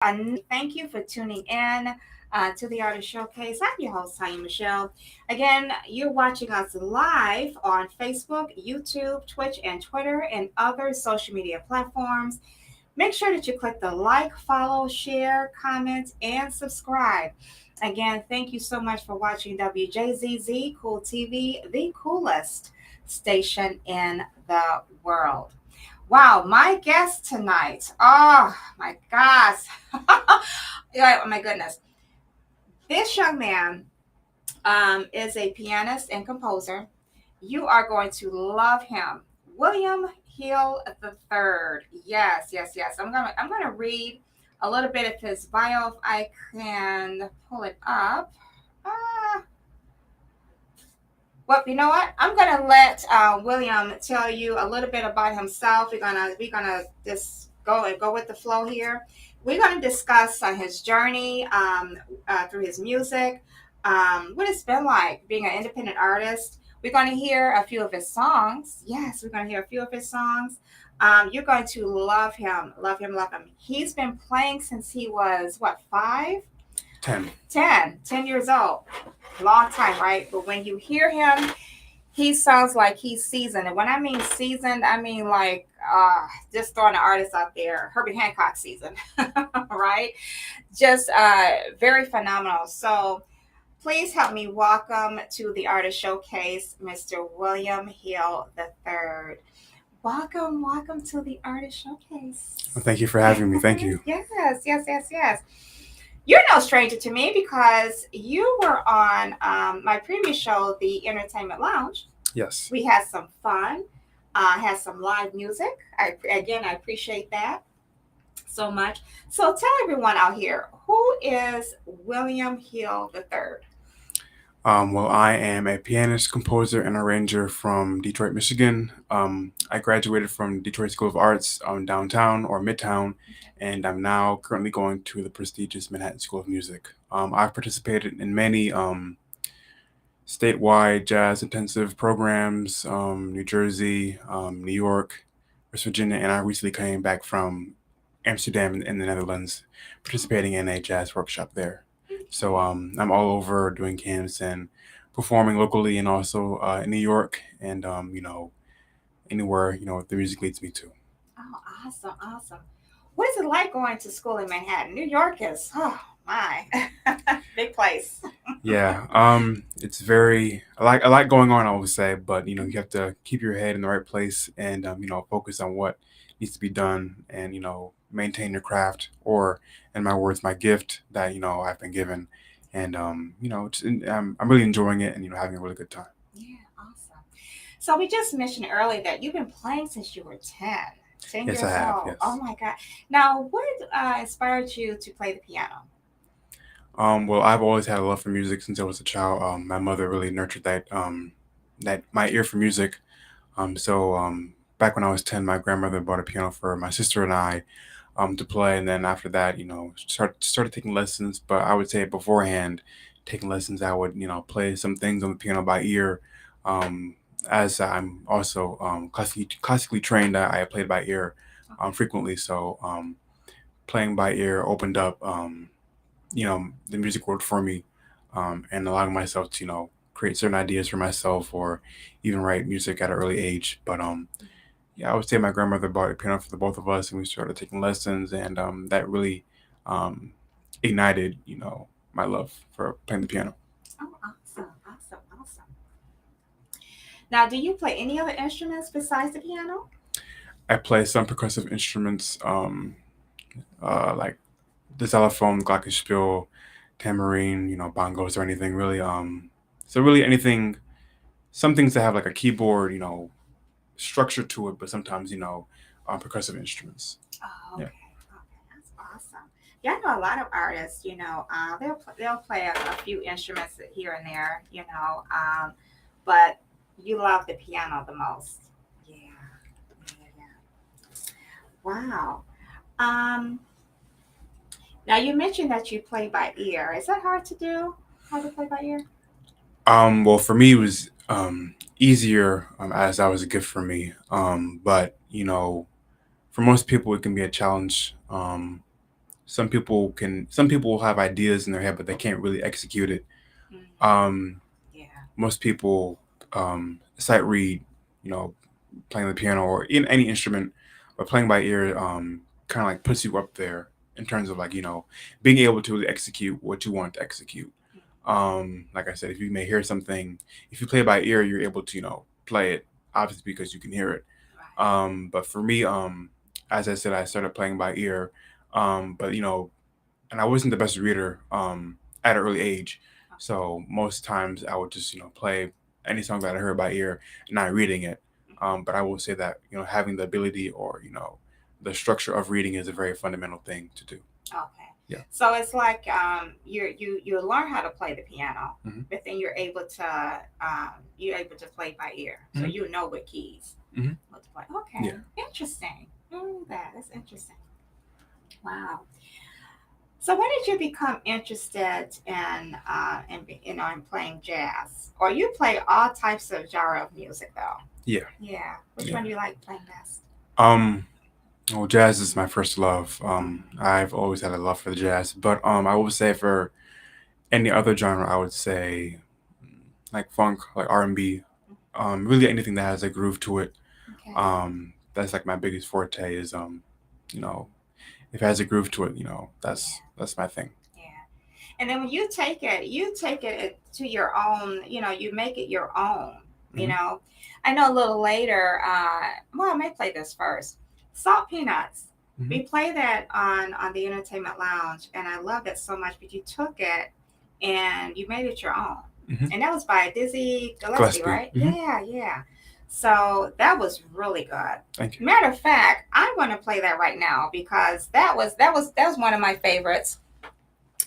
Thank you for tuning in to the Artist Showcase. I'm your host, Tonya Michelle. Again, you're watching us live on Facebook, YouTube, Twitch, and Twitter, and other social media platforms. Make sure that you click the like, follow, share, comment, and subscribe. Again, thank you so much for watching WJZZ Cool TV, the coolest station in the world. Wow, my guest tonight. Oh my gosh. Yeah, oh my goodness. This young man is a pianist and composer. You are going to love him. William Hill III. Yes, yes, yes. I'm gonna read a little bit of his bio if I can pull it up. Uh, well, you know what? I'm gonna let William tell you a little bit about himself. We're gonna just go with the flow here. We're gonna discuss his journey through his music, what it's been like being an independent artist. We're gonna hear a few of his songs. Yes, we're gonna hear a few of his songs. You're going to love him, love him, love him. He's been playing since he was what, 5? 10. 10 years old. Long time, right? But when you hear him, he sounds like he's seasoned. And when I mean seasoned, I mean like just throwing an artist out there, Herbie Hancock season, right? Just very phenomenal. So please help me welcome to the Artist Showcase, Mr. William Hill III. Welcome, welcome to the Artist Showcase. Well, thank you for having me. Thank you. Yes, yes, yes, yes. You're no stranger to me because you were on my previous show, The Entertainment Lounge. Yes. We had some fun, had some live music. I appreciate that so much. So tell everyone out here, who is William Hill III? Well, I am a pianist, composer, and arranger from Detroit, Michigan. I graduated from Detroit School of Arts downtown or Midtown, and I'm now currently going to the prestigious Manhattan School of Music. I've participated in many statewide jazz intensive programs, New Jersey, New York, West Virginia, and I recently came back from Amsterdam in the Netherlands, participating in a jazz workshop there. So I'm all over doing camps and performing locally and also in New York and anywhere the music leads me to. Oh, awesome, awesome. What is it like going to school in Manhattan? New York is, oh my, big place. Yeah, it's very I like going on, I would say, but you have to keep your head in the right place and focus on what needs to be done and maintain your craft or, in my words, my gift that I've been given, and I'm really enjoying it and having a really good time. Yeah, awesome. So we just mentioned earlier that you've been playing since you were 10, 10 Yes, I years have. old. Oh Yes. my God. Now, what inspired you to play the piano? Well, I've always had a love for music since I was a child. My mother really nurtured that my ear for music. So back when I was 10, my grandmother bought a piano for my sister and I to play, and then after that, started taking lessons. But I would say beforehand, taking lessons, I would play some things on the piano by ear. Um, as I'm also classically trained, I played by ear frequently. So playing by ear opened up the music world for me, and allowing myself to create certain ideas for myself or even write music at an early age. But yeah, I would say my grandmother bought a piano for the both of us, and we started taking lessons, and that really um, ignited my love for playing the piano. Oh, awesome, awesome, awesome. Now, do you play any other instruments besides the piano? I play some percussive instruments, like the xylophone, glockenspiel, tambourine, bongos or anything really. So really anything, some things that have like a keyboard, structure to it, but sometimes percussive instruments. Oh, Yeah. okay, okay, that's awesome. Yeah, I know a lot of artists. They'll play a few instruments here and there. But you love the piano the most. Yeah, yeah, yeah. Wow. Um, Now you mentioned that you play by ear. Is that hard to do? How to play by ear? Well, for me, it was easier as that was a gift for me. But for most people, it can be a challenge. some people will have ideas in their head, but they can't really execute it. Mm-hmm. Um, Yeah. Most people sight read, you know, playing the piano or in any instrument, or playing by ear, kind of like puts you up there in terms of like being able to really execute what you want to execute. Like I said, if you may hear something, if you play by ear, you're able to play it obviously because you can hear it. Right. But for me, as I said, I started playing by ear, but and I wasn't the best reader at an early age. So most times I would just play any song that I heard by ear, not reading it. But I will say that having the ability or the structure of reading is a very fundamental thing to do. Okay. Yeah. So it's like you learn how to play the piano, Hmm. but then you're able to play by ear, so Hmm. you know what keys Hmm. what to play. Yeah. Okay, interesting. That's interesting. Wow. So when did you become interested in playing jazz? Or you play all types of genre of music though? Yeah. Yeah. Which Yeah. one do you like playing best? Um. Well, jazz is my first love. I've always had a love for the jazz, but I would say for any other genre, I would say like funk, like R&B, really anything that has a groove to it. Okay. That's like my biggest forte is you know, if it has a groove to it, Yeah. that's my thing. Yeah. And then when you take it to your own, you make it your own, you Hmm. know. I know a little later, well, I may play this first. Salt Peanuts. Hmm. We play that on the entertainment lounge, and I loved it so much. But you took it and you made it your own, Hmm. and that was by Dizzy Gillespie, Gillespie. right? Hmm. Yeah, yeah. So that was really Thank good. you. Matter of fact, I'm going to play that right now because that was one of my favorites,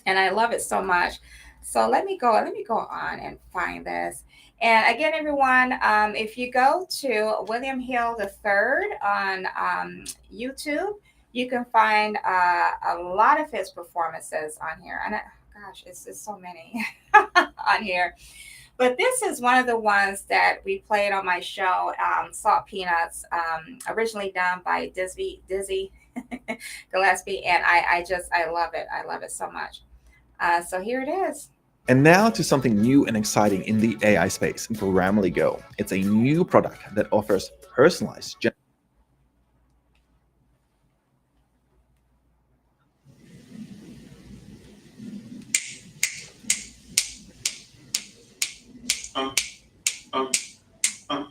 and I love it so much. So let me go on and find this. And again, everyone, if you go to William Hill III on YouTube, you can find a lot of his performances on here. And gosh, it's just so many on here. But this is one of the ones that we played on my show, Salt Peanuts, originally done by Dizzy Gillespie, and I love it. I love it so much. So here it is. And now to something new and exciting in the AI space, Grammarly Go. It's a new product that offers personalized Um, um, um.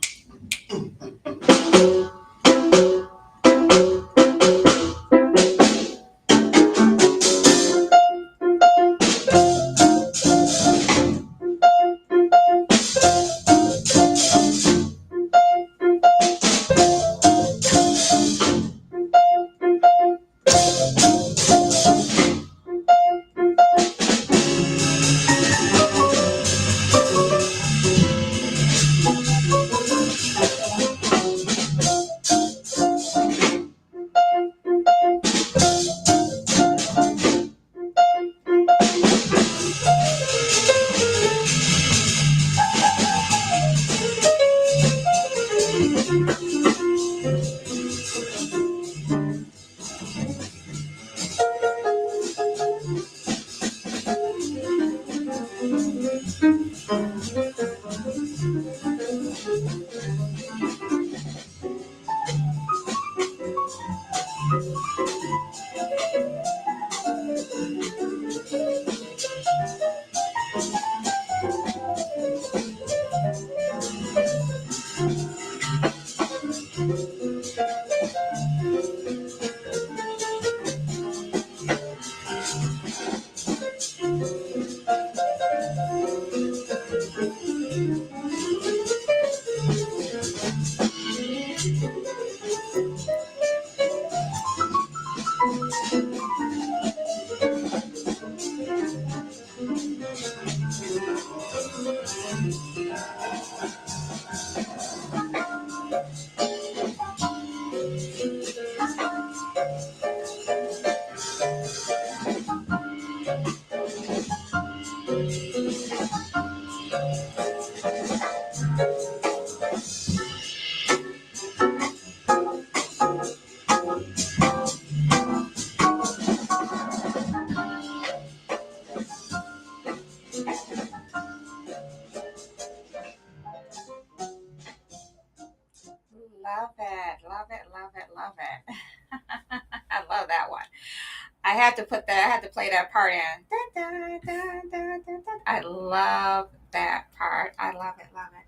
had to put that. I had to play that part in. Dun, dun, dun, dun, dun, dun. I love that part. I love it. Love it.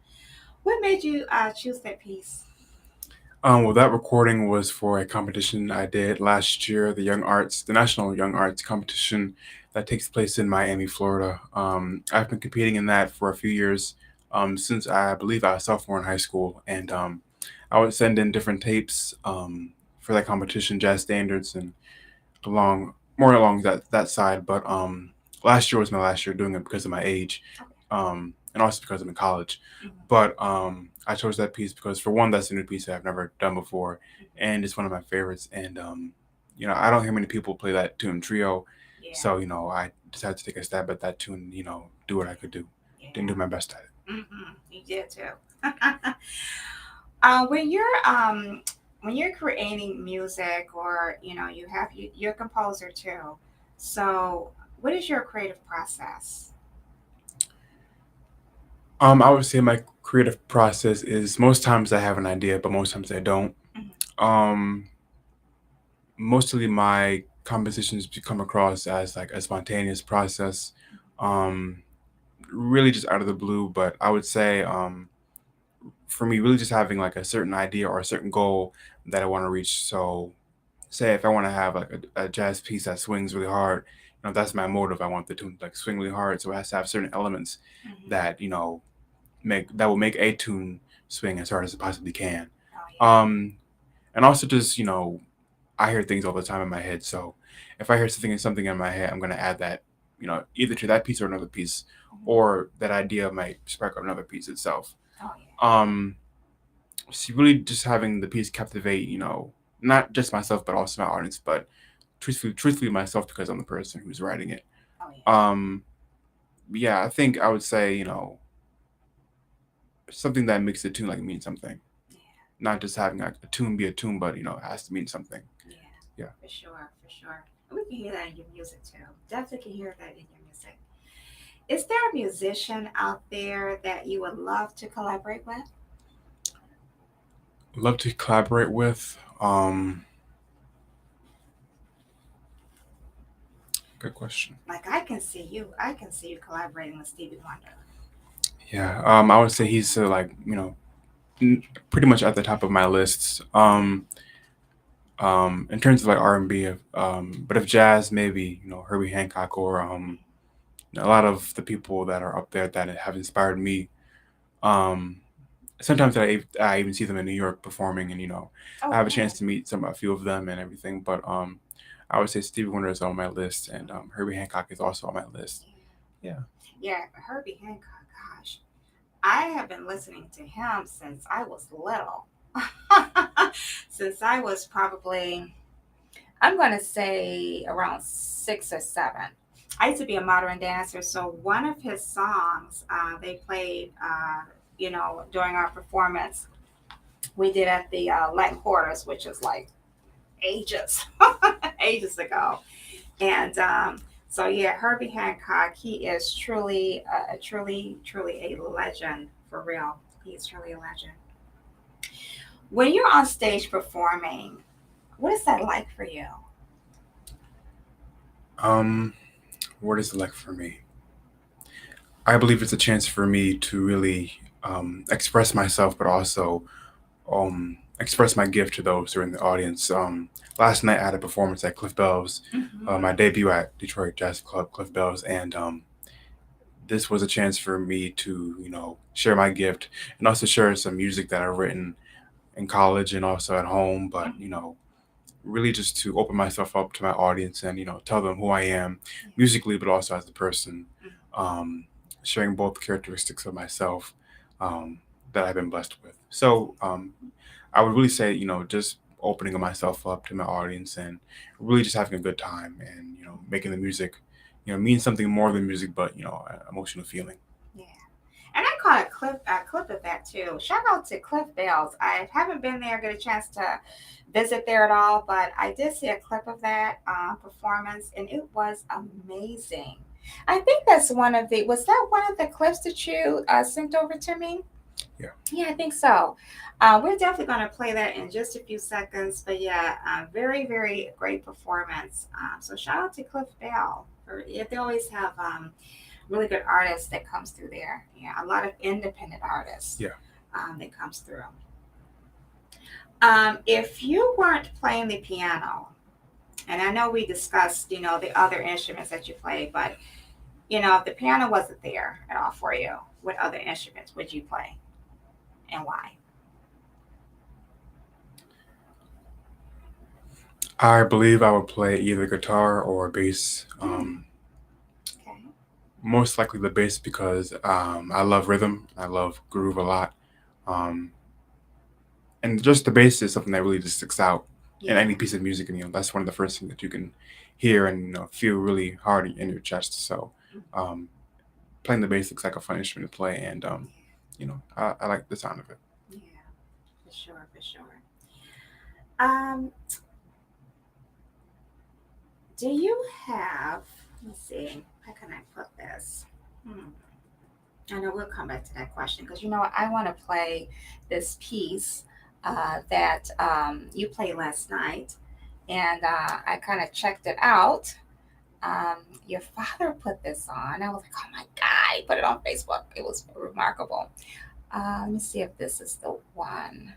What made you choose that piece? Well, that recording was for a competition I did last year, the National Young Arts competition that takes place in Miami, Florida. I've been competing in that for a few years, since I believe I was sophomore in high school, and I would send in different tapes for that competition, jazz standards, and along more along that side. But last year was my last year doing it because of my age, and also because I'm in college. But I chose that piece because, for one, that's a new piece that I've never done before, and it's one of my favorites. And I don't hear many people play that tune trio, Yeah. so I decided to take a stab at that tune. Do what I could do. Didn't do Yeah. my best at it. You did too. When you're creating music, or you're a composer too. So, what is your creative process? I would say my creative process is, most times I have an idea, but most times I don't. Mhm. Um, Mostly my compositions come across as like a spontaneous process, um really just out of the blue. But I would say, for me, really just having like a certain idea or a certain goal that I want to reach. So say if I want to have like a jazz piece that swings really hard, that's my motive. I want the tune to like swing really hard, so it has to have certain elements Mhm. that make that will make a tune swing as hard as it possibly can. Oh yeah. um and also just, I hear things all the time in my head. So if I hear something in my head, I'm gonna add that, either to that piece or another piece, Mhm. or that idea might spark another piece itself. Oh yeah. Um, so really just having the piece captivate, not just myself but also my audience, but truthfully myself, because I'm the person who's writing it. Oh yeah. Um, yeah, I think I would say, something that makes the tune like mean something, Yeah. not just having like a tune be a tune, but it has to mean something. Yeah. Yeah. For sure. For sure. And we can hear that in your music too. Definitely can hear that in your music. Is there a musician out there that you would love to collaborate with? Love to collaborate with. Good question. Like I can see you collaborating with Stevie Wonder. Yeah, I would say he's like, pretty much at the top of my lists. In terms of like R&B, but if jazz, maybe Herbie Hancock, or a lot of the people that are up there that have inspired me. Um, Sometimes I even see them in New York performing, and I Oh, have a chance cool. to meet a few of them and everything. But I would say Stevie Wonder is on my list, and Herbie Hancock is also on my list. Yeah. Yeah, Herbie Hancock. Gosh, I have been listening to him since I was little. Since I was probably, I'm going to say around 6 or 7. I used to be a modern dancer, so one of his songs they played, during our performance we did at the Latin Quarters, which is like ages, ages ago. And so yeah, Herbie Hancock, he is truly a legend for real. He is truly a legend. When you're on stage performing, what is that like for you? Um, what is it like for me? I believe it's a chance for me to really express myself, but also express my gift to those who are in the audience. Last night I had a performance at Cliff Bell's, Hmm. my debut at Detroit Jazz Club, Cliff Bell's, and this was a chance for me to, share my gift, and also share some music that I've written in college and also at home. But really just to open myself up to my audience, and tell them who I am musically, but also as a person, um, sharing both characteristics of myself, um, that I've been blessed with. So I would really say, just opening myself up to my audience, and really just having a good time, and making the music mean something more than music, but an emotional feeling. Yeah. And I caught a clip of that too. Shout out to Cliff Bells. I haven't been there, get a chance to visit there at all, but I did see a clip of that performance, and it was amazing. I think that's one of the. Was that one of the clips that you sent over to me? Yeah. Yeah, I think so. We're definitely going to play that in just a few seconds. But yeah, very, very great performance. So shout out to Cliff Bell. They always have really good artists that comes through there. Yeah, a lot of independent artists Yeah. that comes through. If you weren't playing the piano, and I know we discussed, the other instruments that you play, but if the piano wasn't there at all for you, what other instruments would you play and why? I believe I would play either guitar or bass. Okay. Most likely the bass because I love rhythm. I love groove a lot. Um, and just the bass is something that really just sticks out in Yeah. any piece of music, and that's one of the first things that you can hear and feel really hard in your chest. So um, playing the bass looks like a fun instrument to play, and I like the sound of it. Yeah, for sure, for sure. Um, do you have, let's see, how can I put this? Hmm. I know we'll come back to that question because I want to play this piece that you played last night, and I kind of checked it out. Um, your father put this on. I was like, oh my God, he put it on Facebook. It was remarkable. Let me see if this is the one.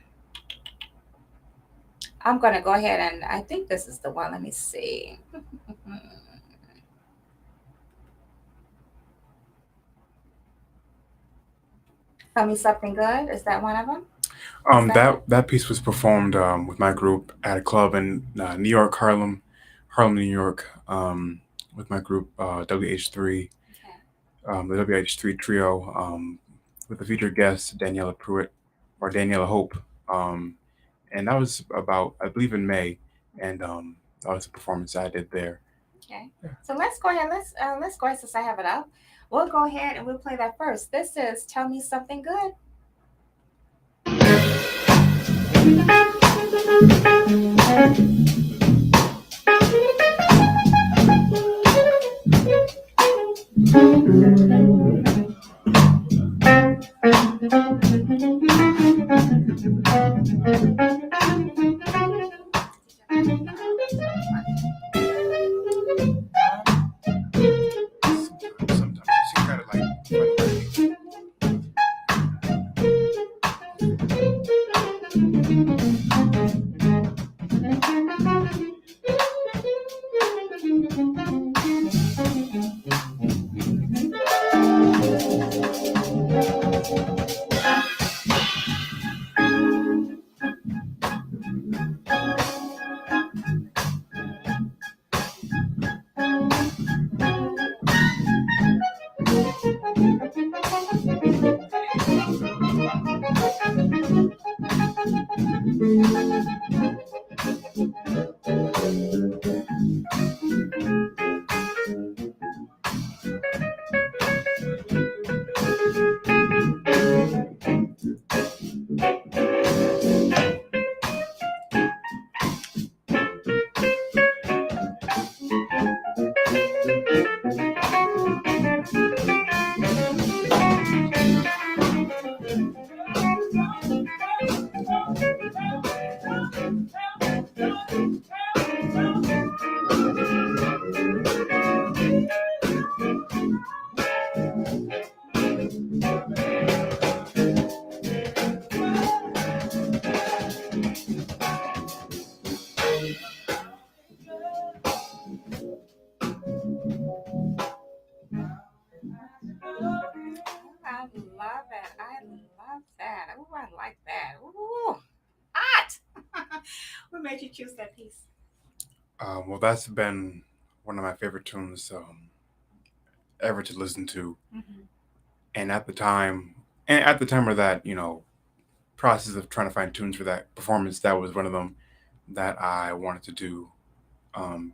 I'm going to go ahead and I think this is the one. Let me see. Tell me something good. Is that one of them? Is that it? That piece was performed with my group at a club in New York, Harlem, New York, with my group WH3, Okay. the WH3 trio, with the featured guest Daniela Pruitt or Daniela Hope, um, and that was about I believe in May, and that was a performance I did there. Okay. Yeah. So let's go ahead. Let's go ahead since I have it up. We'll go ahead and we'll play that first. This is "Tell Me Something Good." Sometimes you gotta like find the right. I love it. I love that. Oh, I like that. Ooh, hot. What made you choose that piece? Well, that's been one of my favorite tunes ever to listen to, Hmm. and at the time of that process of trying to find tunes for that performance, that was one of them that I wanted to do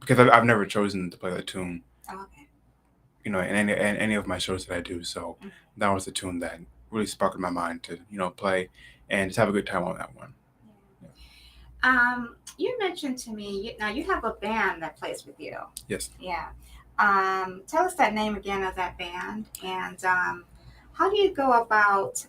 because I've never chosen to play that tune, Okay. in any of my shows that I do. So Mhm. that was the tune that really sparked in my mind to play and just have a good time on that one. Yeah. You mentioned to me now you have a band that plays with you. Yes. Yeah. Tell us that name again of that band, and how do you go about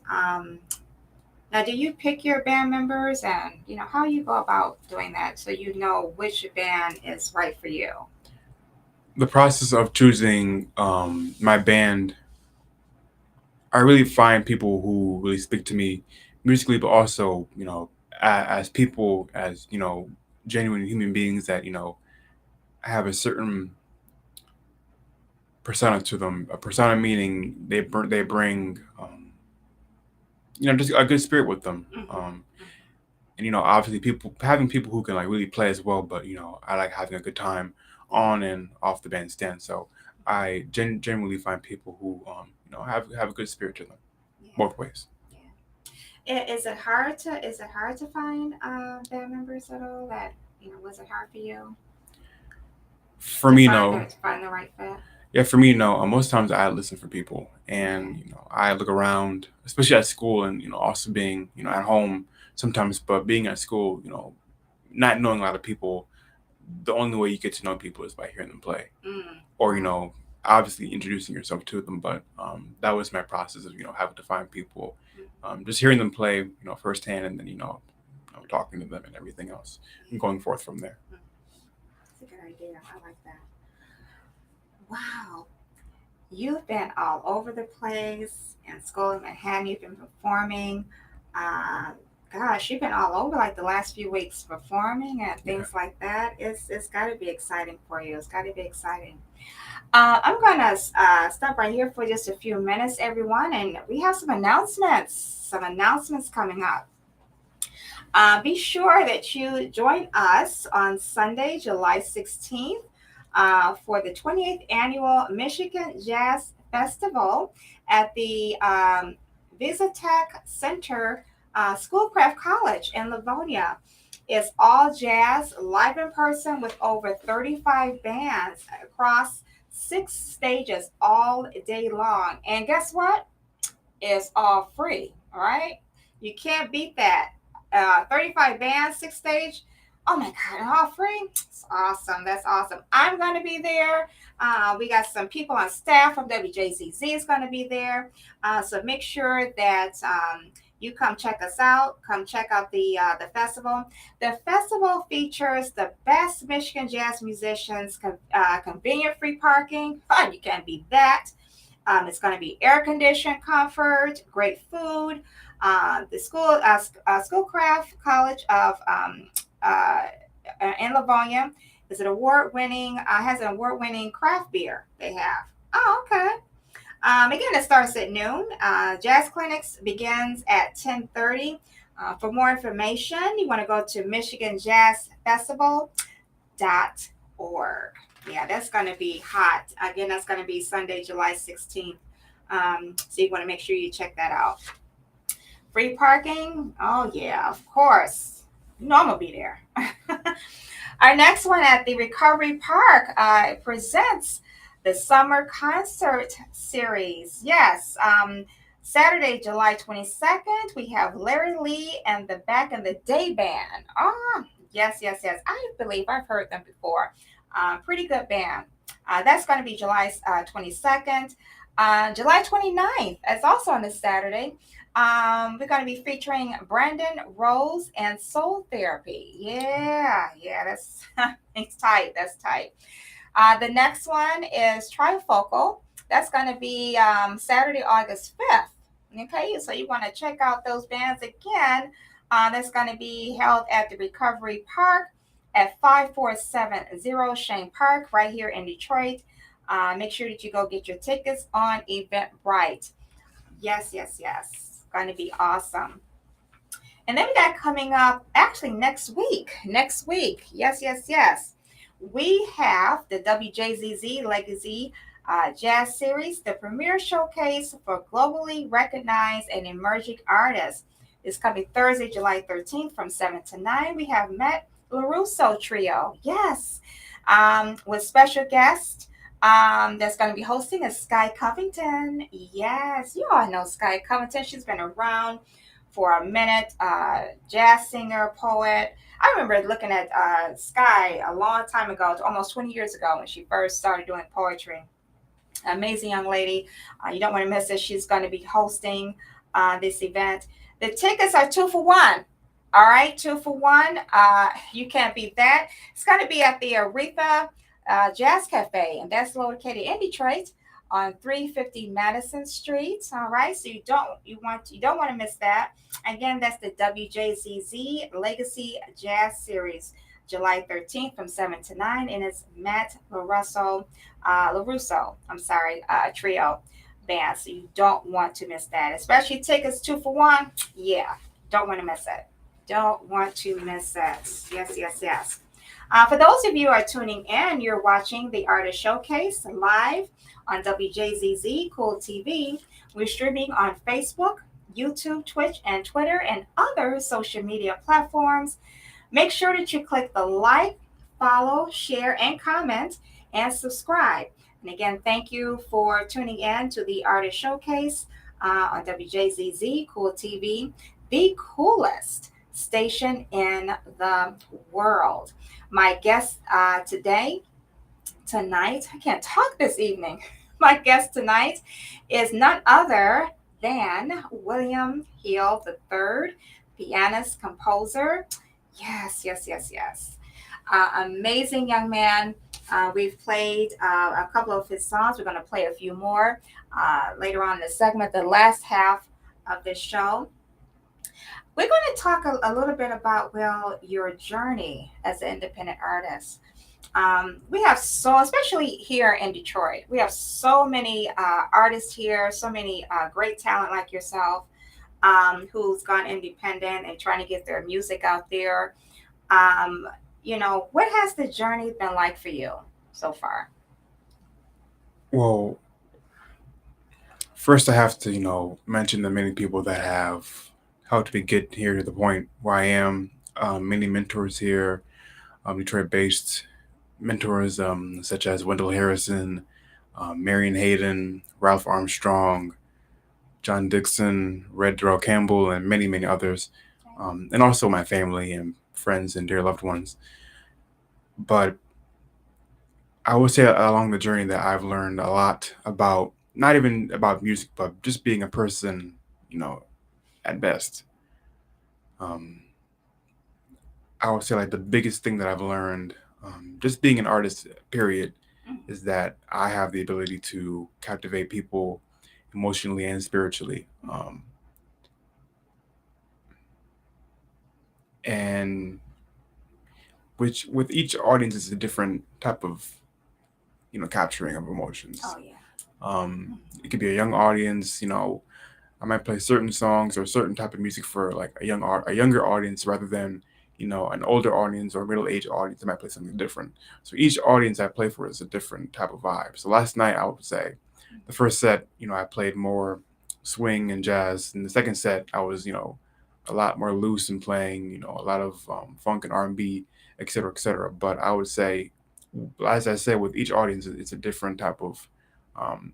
Now, do you pick your band members, and how you go about doing that so you know which band is right for you? The process of choosing my band, I really find people who really speak to me musically, but also, as people, as, genuine human beings that, have a certain persona to them. A persona meaning they bring, just a good spirit with them. Hmm. And obviously people having people who can like really play as well, but I like having a good time on and off the bandstand. So I generally find people who have a good spirit to them Yeah, both ways. yeah. Is it hard to find band members at all? That was it hard for you For me, no. to find the right fit? Yeah, for me, no. Most times I listen for people, and Okay. I look around, especially at school, and also being at home sometimes, but being at school, not knowing a lot of people, the only way you get to know people is by hearing them play, Mm, or right. obviously introducing yourself to them. But that was my process of having to find people, Mm, just hearing them play, firsthand, and then talking to them and everything else, and yeah. going forth from there. Mm, that's a good idea. I like that. Wow. You've been all over the place in school in Manhattan. You've been performing. Uh, Gosh, you've been all over like the last few weeks performing and Yeah. things like that. It's got to be exciting for you. It's got to be exciting. I'm gonna stop right here for just a few minutes, everyone, and we have some announcements. Some announcements coming up. Be sure that you join us on Sunday, July 16th, for the 28th annual Michigan Jazz Festival at the Visitech Center Schoolcraft College in Livonia. It's all jazz, live in person with over 35 bands across 6 stages all day long. And guess what? Is all free. All right, you can't beat that. 35 bands, 6 stage. Oh my God, all free. It's awesome. That's awesome. I'm gonna be there. We got some people on staff from WJZZ is gonna be there. So make sure that you come check us out. Come check out the festival. The festival features the best Michigan jazz musicians, convenient free parking. Fun, you can't beat that. It's going to be air conditioned comfort, great food. The Schoolcraft College of uh, in Livonia is an award-winning has an award-winning craft beer they have. Oh, okay. Again, it starts at noon. Jazz clinics begins at 10:30. For more information, you want to go to michiganjazzfestival.org. Yeah, that's going to be hot. Again, that's going to be Sunday, July 16th. So you want to make sure you check that out. Free parking? Oh, yeah, of course. You know I'm going to be there. Our next one at the Recovery Park presents the Summer Concert Series. Yes, Saturday, July 22nd, we have Larry Lee and the Back in the Day Band. Oh, yes, yes, yes. I believe I've heard them before. Pretty good band. That's going to be July 22nd. July 29th, it's also on this Saturday. We're going to be featuring Brandon Rose and Soul Therapy. Yeah, yeah, that's it's tight. That's tight. The next one is Trifocal. That's going to be Saturday, August 5th. Okay, so you want to check out those bands again. That's going to be held at the Recovery Park at 5470 Shane Park, right here in Detroit. Make sure that you go get your tickets on Eventbrite. Yes, yes, yes. Going to be awesome. And then we got coming up actually next week. Next week. Yes, yes, yes. We have the WJZZ Legacy Jazz Series, the premier showcase for globally recognized and emerging artists. It's coming Thursday, July 13th from 7 to 9. We have Met LaRusso Trio. Yes. With special guest that's going to be hosting is Sky Covington. Yes, you all know Sky Covington. She's been around for a minute. Jazz singer, poet. I remember looking at Sky a long time ago, almost 20 years ago, when she first started doing poetry. Amazing young lady. You don't want to miss it. She's going to be hosting this event. The tickets are 2 for 1. All right, 2 for 1. You can't beat that. It's going to be at the Aretha Jazz Cafe, and that's located in Detroit on 350 Madison Street. All right, so you don't want to miss that. Again, that's the WJZZ Legacy Jazz Series, July 13th from 7 to 9, and it's Matt LaRusso. I'm sorry, trio band. So you don't want to miss that, especially tickets 2 for 1. Yeah, don't want to miss it. Don't want to miss it. Yes, yes, yes. For those of you who are tuning in, you're watching the Artist Showcase live on WJZZ Cool TV. We're streaming on Facebook, YouTube, Twitch, and Twitter, and other social media platforms. Make sure that you click the like, follow, share, and comment, and subscribe. And again, thank you for tuning in to the Artist Showcase on WJZZ Cool TV, the coolest station in the world. My guest tonight, I can't talk this evening. My guest tonight is none other than William Hill III, pianist, composer. Yes, yes, yes, yes. Amazing young man. We've played a couple of his songs. We're going to play a few more later on in the segment, the last half of this show. We're going to talk a little bit about, well, your journey as an independent artist. We have especially here in Detroit, we have so many artists here, so many great talent like yourself who's gone independent and trying to get their music out there. Um, what has the journey been like for you so far? Well, first I have to, mention the many people that have helped me get here to the point where I am. Many mentors here, Detroit-based mentors such as Wendell Harrison, Marion Hayden, Ralph Armstrong, John Dixon, Red Darrell Campbell, and many, many others, and also my family and friends and dear loved ones. But I would say along the journey that I've learned a lot about not even about music, but just being a person, you know, at best. Um, I would say like the biggest thing that I've learned, just being an artist, period, is that I have the ability to captivate people emotionally and spiritually. And which with each audience is a different type of capturing of emotions. Oh, yeah. It could be a young audience. I might play certain songs or certain type of music for like a younger audience rather than an older audience or middle aged audience. I might play something different. So each audience I play for is a different type of vibe. So last night I would say the first set, I played more swing and jazz. And the second set I was a lot more loose in playing a lot of funk and R&B, et cetera, et cetera. But I would say, as I said, with each audience it's a different type of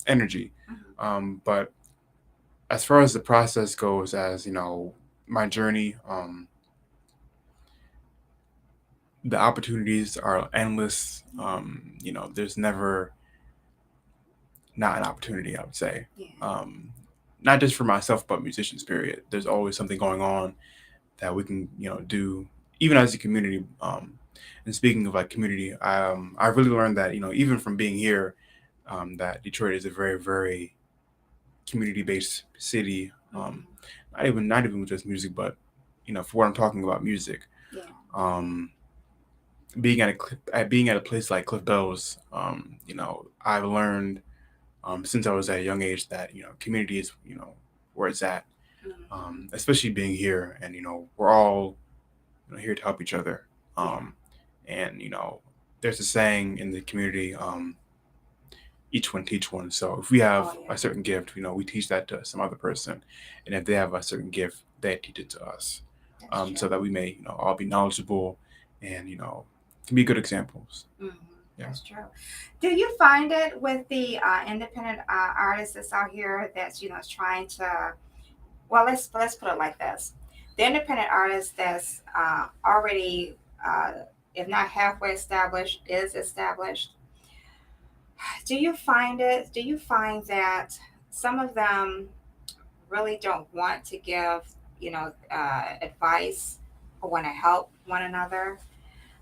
energy. But as far as the process goes, as my journey, the opportunities are endless. There's never not an opportunity, I would say. Yeah. Not just for myself but musicians, period. There's always something going on that we can do, even as a community. And speaking of like community, I really learned that even from being here, that Detroit is a very, very community based city. Not even with just music, but for what I'm talking about, music. Yeah. Um, being at a place like Cliff Bells, I've learned since I was at a young age that community is where it's at. Especially being here, and we're all here to help each other. And there's a saying in the community, each one teach one. So if we have Oh, yeah. a certain gift, we teach that to some other person, and if they have a certain gift, they teach it to us, That's so true. that we may all be knowledgeable and can be good examples. hmm Yeah. That's true. Do you find it with the independent artists that's out here that's trying to, well, let's put it like this: the independent artist that's already, if not halfway established, is established. Do you find that some of them really don't want to give, advice or want to help one another.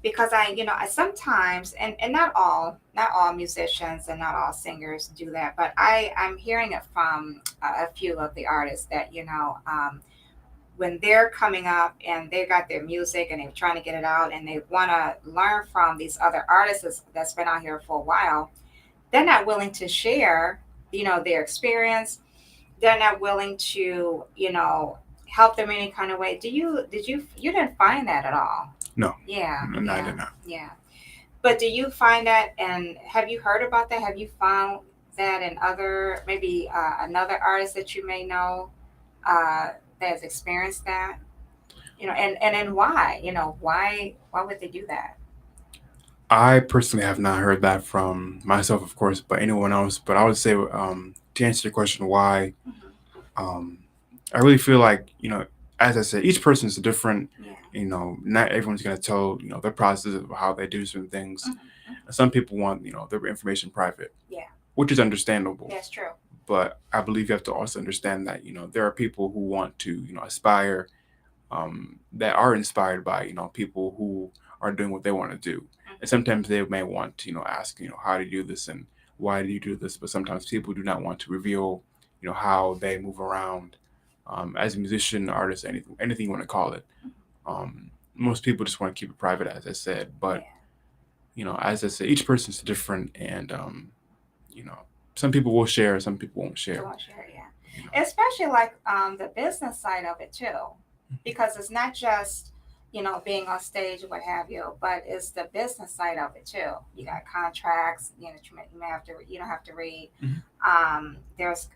Because I sometimes, and not all musicians and not all singers do that, but I'm hearing it from a few of the artists that, when they're coming up and they got their music and they're trying to get it out and they want to learn from these other artists that's been out here for a while, they're not willing to share, their experience. They're not willing to, help them any kind of way. You didn't find that at all? No, Yeah, no, I yeah, did not. yeah. But do you find that, and have you heard about that? Have you found that in other, maybe another artist that you may know that has experienced that? And then why? Why would they do that? I personally have not heard that from myself, of course, but anyone else. But I would say, to answer your question, why, Hmm. um, I really feel like, as I said, each person is different. Yeah. Not everyone's gonna tell their process of how they do certain things. Hmm. Some people want their information private, Yeah, which is understandable. that's true. But I believe you have to also understand that there are people who want to aspire, that are inspired by people who are doing what they want to do, and Hmm. sometimes they may want to ask how do you do this and why do you do this, but sometimes people do not want to reveal how they move around, as a musician, artist, anything you want to call it. um, Most people just want to keep it private, as I said, but Yeah, as I said, each person's different, and you know some people will share, some people won't they share. won't share. Yeah, you know especially like the business side of it too, because it's not just being on stage or what have you, but it's the business side of it too. You got contracts, you may have to have to read. Mhm. There's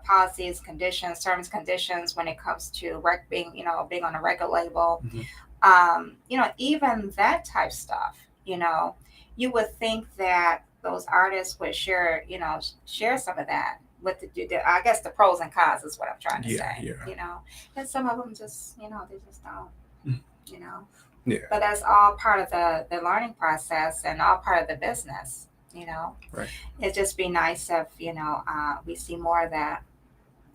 policies, conditions, terms, conditions when it comes to being on a record label. Mhm. Even that type stuff. You know, you would think that those artists would share some of that with I guess the pros and cons is what I'm trying to Yeah, say. yeah. And some of them just they just don't. Mhm. You know, Yeah, but that's all part of the learning process and all part of the business. You know, right. it'd just be nice if we see more of that.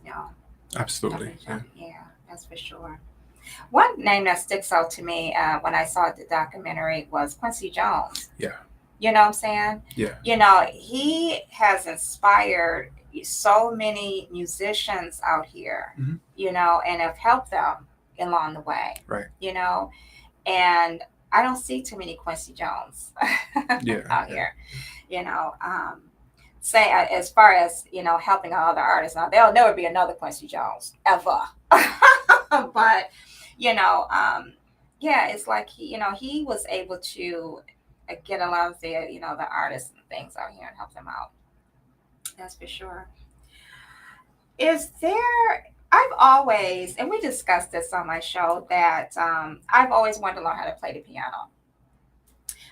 You know, Absolutely. definitely, Yeah. yeah, that's for sure. One name that sticks out to me when I saw the documentary was Quincy Jones. Yeah. You know what I'm saying? Yeah. He has inspired so many musicians out here, Mhm. and have helped them along the way, Right. you know, and I don't see too many Quincy Jones Yeah. out Yeah. here, you know. Say as far as helping other artists. Now there'll never be another Quincy Jones ever, but yeah, it's like he was able to get a lot of the artists and things out here and help them out. That's for sure. Is there? I've always, and we discussed this on my show, that I've always wanted to learn how to play the piano.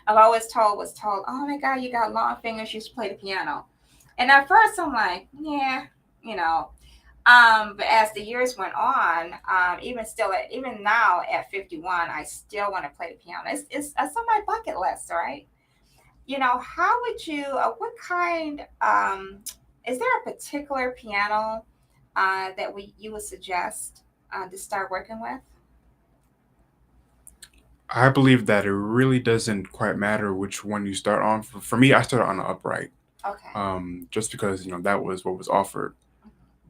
I've always was told, oh my God, you got long fingers, you should play the piano. And at first I'm like, yeah, you know. But as the years went on, even now at 51, I still want to play the piano. It's on my bucket list, right? How would you? What kind? Is there a particular piano that you would suggest to start working with? I believe that it really doesn't quite matter which one you start on. For me, I started on the upright, Okay. just because that was what was offered.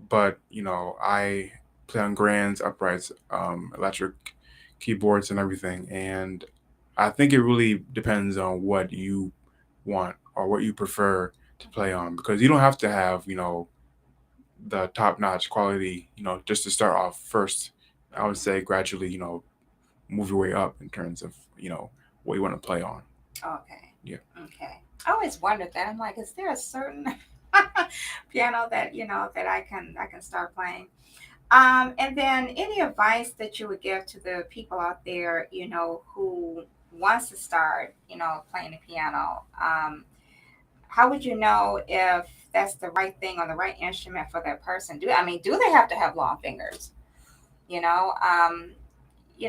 But I play on grands, uprights, electric keyboards, and everything. And I think it really depends on what you want or what you prefer to play on, because you don't have to have the top notch quality just to start off first. I would say gradually move your way up in terms of what you want to play on. Okay. Yeah. Okay. I always wondered that. I'm like, is there a certain piano that that I can start playing? And then any advice that you would give to the people out there, who wants to start, playing the piano? How would you know if that's the right thing or the right instrument for that person? Do they have to have long fingers? You know, um,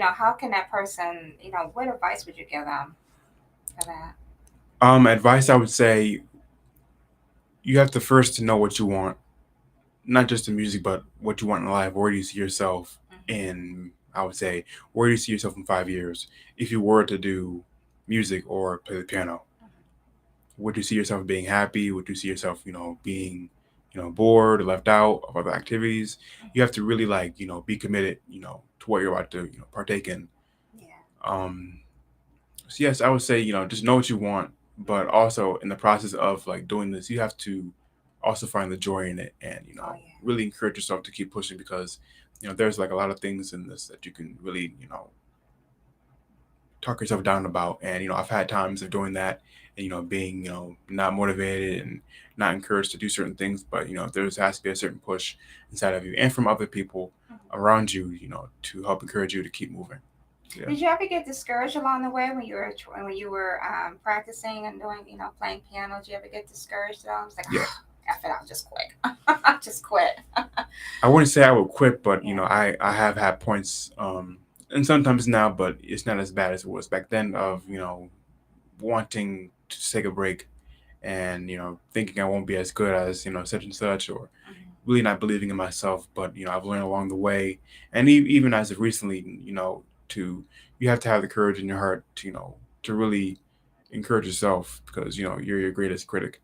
how can that person, what advice would you give them for that? Advice I would say, you have to first to know what you want, not just the music, but what you want in life. Where do you see yourself Mm-hmm. in? I would say, where do you see yourself in 5 years if you were to do music or play the piano? Would you see yourself being happy? Would you see yourself, being, bored or left out of other activities? You have to really like, be committed, to what you're about to, partake in. Yeah. Um, so yes, I would say, just know what you want, but also in the process of like doing this, you have to also find the joy in it and, Oh yeah. really encourage yourself to keep pushing because, there's like a lot of things in this that you can really, talk yourself down about. And, I've had times of doing that and, being, not motivated and not encouraged to do certain things. But, there has to be a certain push inside of you and from other people Mhm. around you, to help encourage you to keep moving. So, yeah. Did you ever get discouraged along the way when you were practicing and doing playing piano? Did you ever get discouraged at all? I was like, Yeah. F it, I'll just quit. Just quit. I wouldn't say I would quit, but, Yeah. I have had points, and sometimes now, but it's not as bad as it was back then of, wanting to take a break and, thinking I won't be as good as, such and such or Mhm. really not believing in myself. But I've learned along the way, and even as of recently, to you have to have the courage in your heart to to really encourage yourself because you're your greatest critic,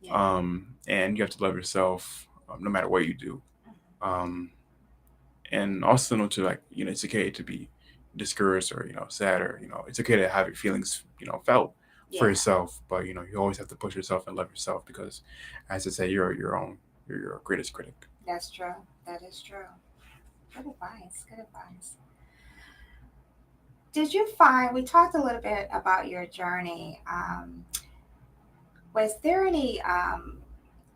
Yeah. and you have to love yourself no matter what you do, Mhm. um, and also know to like it's okay to be discouraged or sad or it's okay to have your feelings felt for Yeah. yourself, but you always have to push yourself and love yourself because, as I say, you're your own you're your greatest critic. That's true. That is true. Good advice. Good advice. Did you find we talked a little bit about your journey? Was there any?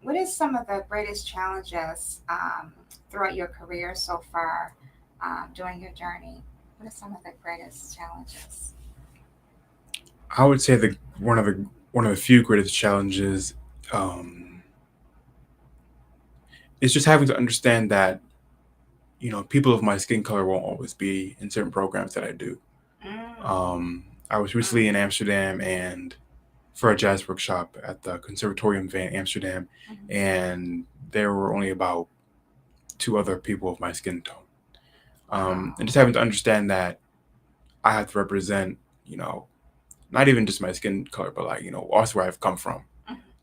What is some of the greatest challenges throughout your career so far during your journey? What are some of the greatest challenges? I would say the one of the few greatest challenges, is just having to understand that people of my skin color won't always be in certain programs that I do. Mm, Um, I was recently in mm, Amsterdam and for a jazz workshop at the Conservatorium van Amsterdam, mhm. and there were only about two other people of my skin tone. And Wow. just having to understand that I have to represent, you know, not even just my skin color, but like also where I've come from,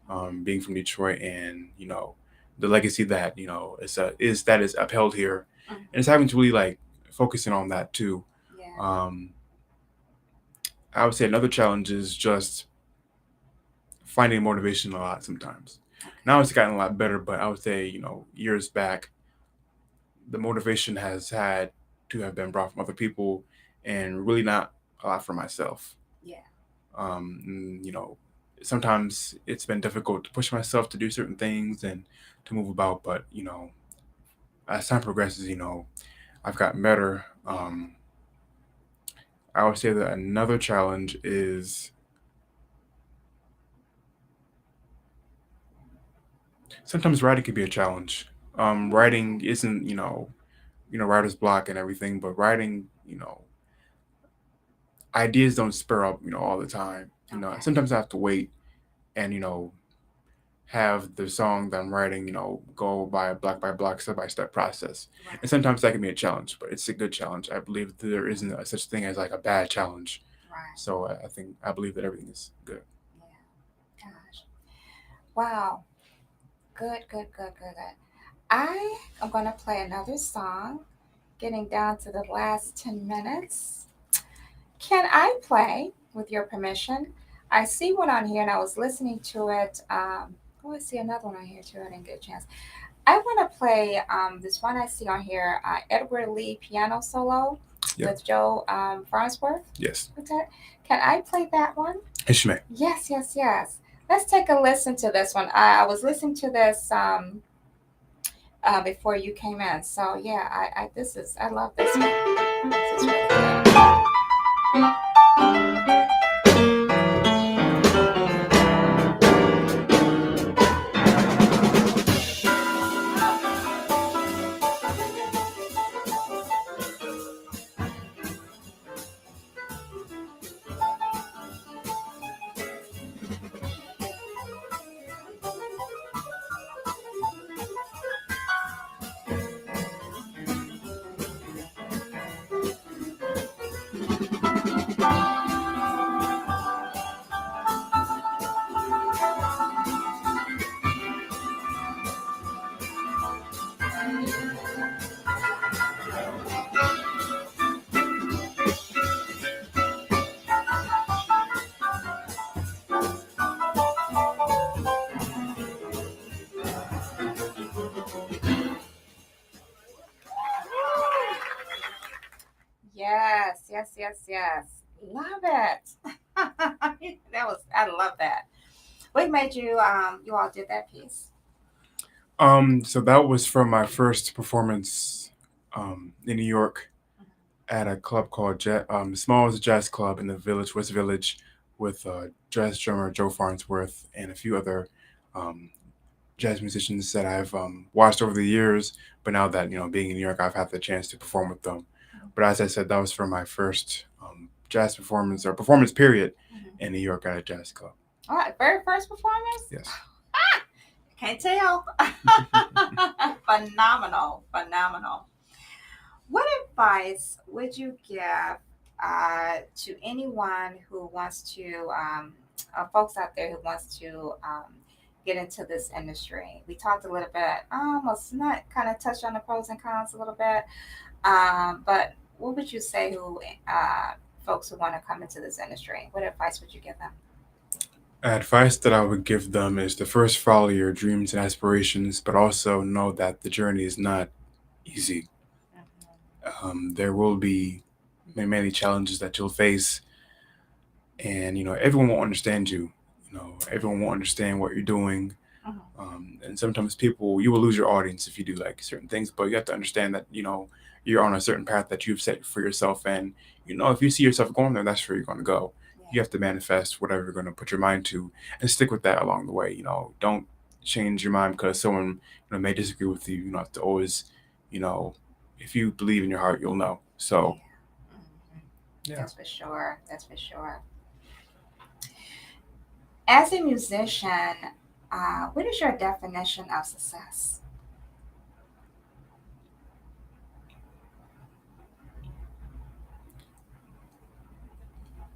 Mhm, being from Detroit, and the legacy that is upheld here, mhm, and it's having to really like focusing on that too. yeah. Um, I would say another challenge is just finding motivation a lot sometimes. Now Okay. it's gotten a lot better, but I would say years back the motivation has had to have been brought from other people and really not a lot for myself. Yeah. And, sometimes it's been difficult to push myself to do certain things and to move about, but as time progresses, I've gotten better. Yeah. I would say that another challenge is sometimes writing can be a challenge. Writing Mm, isn't, writer's block and everything, but writing, ideas don't spur up, all the time. okay. Sometimes I have to wait and, have the song that I'm writing, go by block, step by step process. And Right. sometimes that can be a challenge, but it's a good challenge. I believe there isn't a such thing as like a bad challenge. Right. So I believe that everything is good. Yeah. Gosh. Wow. Good. Good. Good. Good. Good. I am gonna play another song. Getting down to the last 10 minutes. Can I play with your permission? I see one on here and I was listening to it. Oh, I see another one on here too. I didn't get a chance. I want to play this one I see on here, Edward Lee piano solo Yep. with Joe Farnsworth. Yes. What's that? Can I play that one? Ishmael. Yes, yes, yes. Let's take a listen to this one. I was listening to this before you came in. So yeah, I love this one. This is really good. yes. Love it. I love that. What made you all did that piece? So that was from my first performance in New York at a club called Small's Jazz Club in the Village, West Village, with jazz drummer Joe Farnsworth and a few other um, jazz musicians that I've watched over the years. But now that being in New York, I've had the chance to perform with them. But as I said, that was for my first jazz performance or performance period Mhm. in New York at a jazz club. All right, very first performance? Yes. Can't tell. Phenomenal, phenomenal. What advice would you give to anyone who wants to, folks out there who wants to get into this industry? We talked a little bit, almost not kind of touched on the pros and cons a little bit, but what would you say who folks who want to come into this industry? What advice would you give them? Advice that I would give them is to first follow your dreams and aspirations, but also know that the journey is not easy. There will be many challenges that you'll face, and everyone won't understand you. Everyone won't understand what you're doing, Mhm. and sometimes you will lose your audience if you do like certain things. But you have to understand that you're on a certain path that you've set for yourself, and if you see yourself going there, that's where you're going to go. You Yeah. have to manifest whatever you're going to put your mind to, and stick with that along the way. Don't change your mind because someone may disagree with you. You have to always, you know, if you believe in your heart, you'll know. Yeah. So Mhm. yeah. That's for sure. That's for sure. As a musician, what is your definition of success?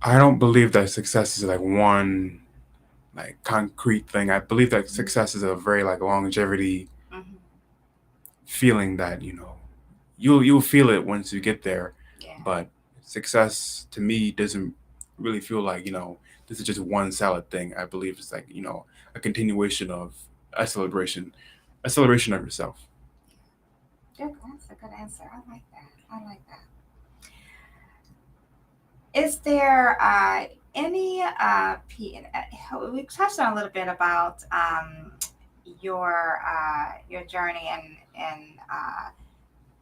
I don't believe that success is like one like concrete thing. I believe that success is a very like longevity Hmm. feeling that you'll feel it once you get there. Yeah. But success to me doesn't really feel like this is just one salad thing. I believe it's like a continuation of a celebration, a celebration of yourself. Good. That's a good answer. I like that. I like that. Is there any we touched on a little bit about your journey and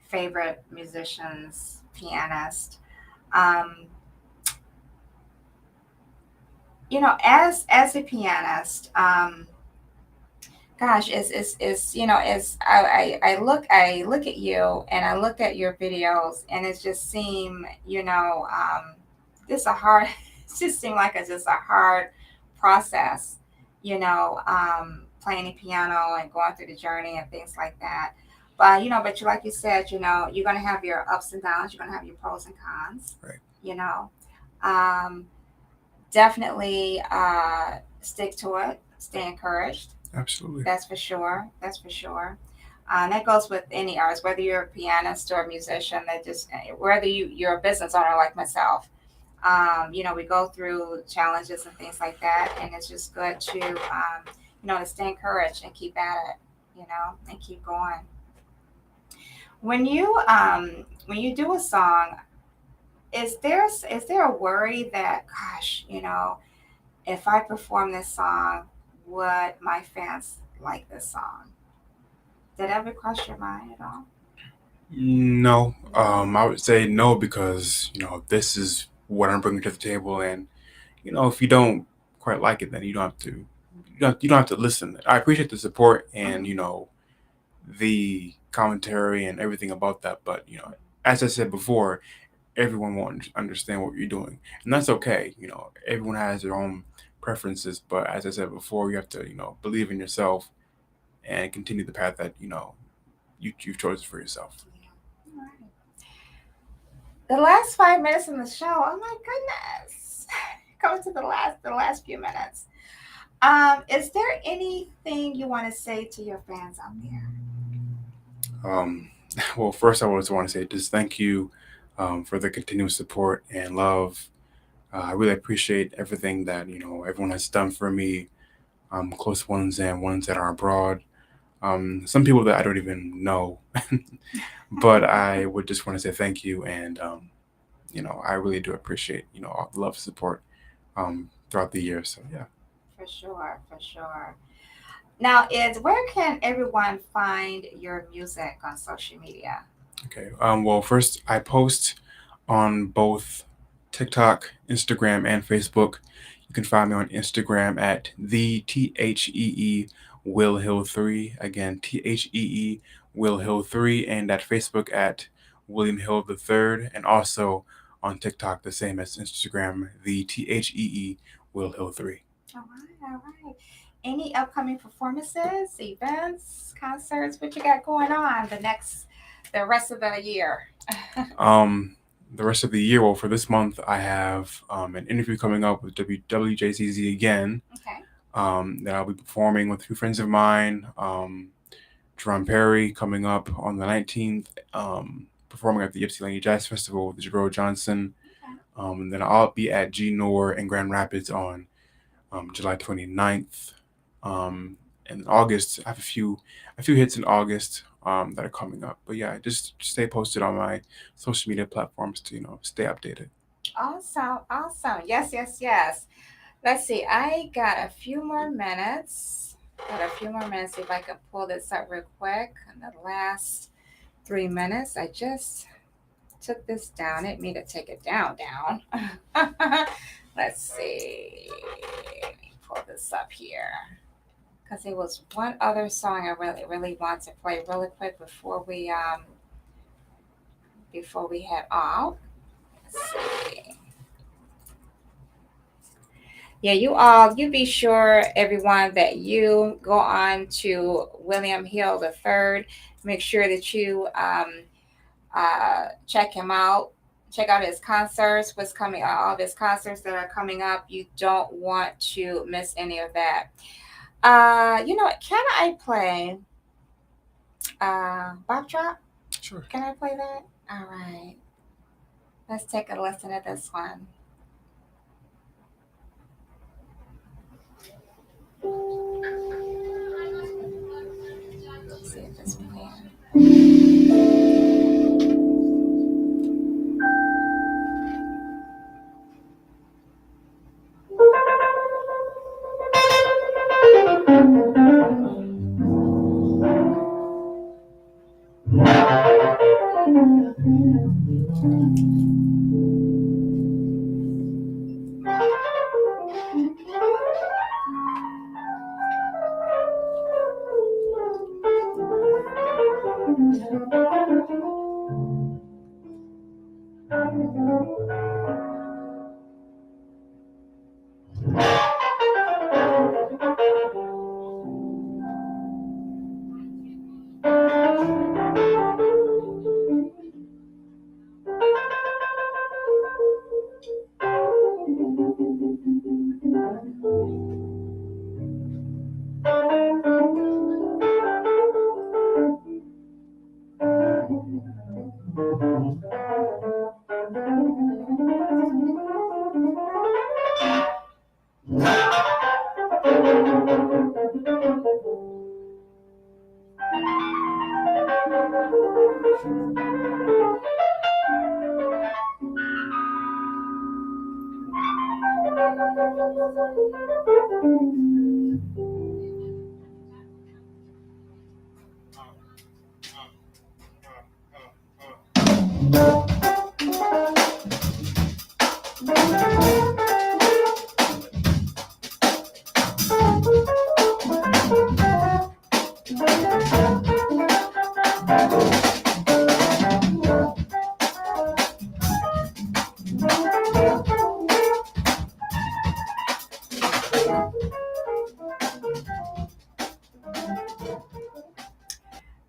favorite musicians, pianist. Um, as a pianist, gosh, is as I look at you and I look at your videos and it just seem this a hard it just seemed like it's just a hard process, playing the piano and going through the journey and things like that. But but like you said, you're gonna have your ups and downs, you're gonna have your pros and cons, Right. you know. Um, Definitely stick to it, stay encouraged. Absolutely. That's for sure. That's for sure. That goes with any artist, whether you're a pianist or a musician. That just whether you're a business owner like myself. We go through challenges and things like that, and it's just good to stay encouraged and keep at it, and keep going. When you do a song, is there a worry that, gosh, if I perform this song, would my fans like this song? Did that ever cross your mind at all? No, I would say no because this is what I'm bringing to the table, and if you don't quite like it, then you don't have to. You don't have to listen. I appreciate the support and Mhm. the commentary and everything about that, but as I said before, everyone won't understand what you're doing, and that's okay. Everyone has their own preferences, but as I said before, you have to believe in yourself and continue the path that you've chosen for yourself. All right. The last 5 minutes in the show. Oh my goodness. Coming to the last few minutes. Is there anything you want to say to your fans out there? Um, well, first I just want to say just thank you for the continuous support and love. I really appreciate everything that everyone has done for me, close ones and ones that are abroad. Some people that I don't even know, but I would just want to say thank you and I really do appreciate all the love support throughout the years. So yeah. For sure, for sure. Now, is where can everyone find your music on social media? Okay. Well, first I post on both TikTok, Instagram, and Facebook. You can find me on Instagram at the THEE Will Hill 3. Again, THEE Will Hill 3, and at Facebook at William Hill the Third, and also on TikTok the same as Instagram, the THEE Will Hill 3. All right, all right. Any upcoming performances, events, concerts? What you got going on the rest of the year? Um, the rest of the year, well, for this month, I have an interview coming up with WJCZ again. Okay. That I'll be performing with two friends of mine. Jerome Perry coming up on the 19th, performing at the Ypsilanti Jazz Festival with Jabril Johnson. Okay. And then I'll be at G Nor in Grand Rapids on July 29th. In August, I have a few hits in August that are coming up. But yeah, just stay posted on my social media platforms to stay updated. Awesome, awesome. Yes, yes, yes. Let's see. I got a few more minutes. Got a few more minutes. See if I can pull this up real quick. In the last 3 minutes, I just took this down. It me to take it down. Let's see. Let me pull this up here because there was one other song I really, really want to play really quick before we head off. Let's see. Yeah, you be sure, everyone, that you go on to William Hill the Third. Make sure that you check him out. Check out his concerts. What's coming? All of his concerts that are coming up. You don't want to miss any of that. What? Can I play Bop Drop? Sure. Can I play that? All right. Let's take a listen to this one. Let's see if it's playing.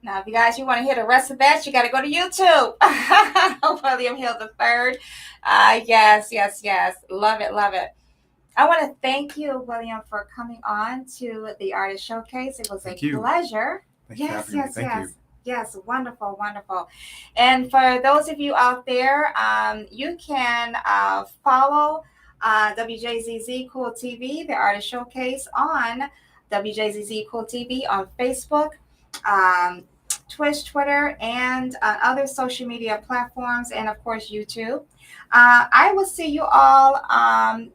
Now, if you guys you want to hear the rest of that, you got to go to YouTube. William Hill the Third. Yes, yes, yes. Love it, love it. I want to thank you, William, for coming on to the Artist Showcase. It was a Thank you. pleasure. Thank you for Yes, having me. yes, Thank yes. you. Yes, wonderful, wonderful. And for those of you out there, you can follow WJZZ Cool TV, the Artist Showcase, on WJZZ Cool TV on Facebook, um, Twitch, Twitter, and other social media platforms, and of course, YouTube. I will see you all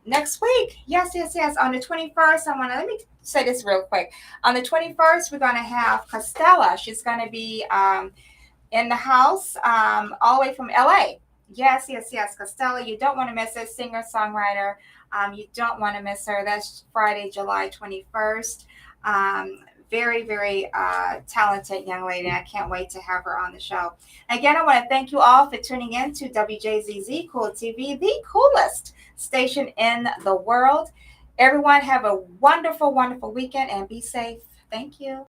next week. Yes, yes, yes. On the 21st, let me say this real quick. On the 21st, we're going to have Costella. She's going to be in the house all the way from LA. Yes, yes, yes. Costella, you don't want to miss it. Singer, songwriter. You don't want to miss her. That's Friday, July 21st. Very, very talented young lady. I can't wait to have her on the show. Again, I want to thank you all for tuning in to WJZZ Cool TV, the coolest station in the world. Everyone have a wonderful, wonderful weekend and be safe. Thank you.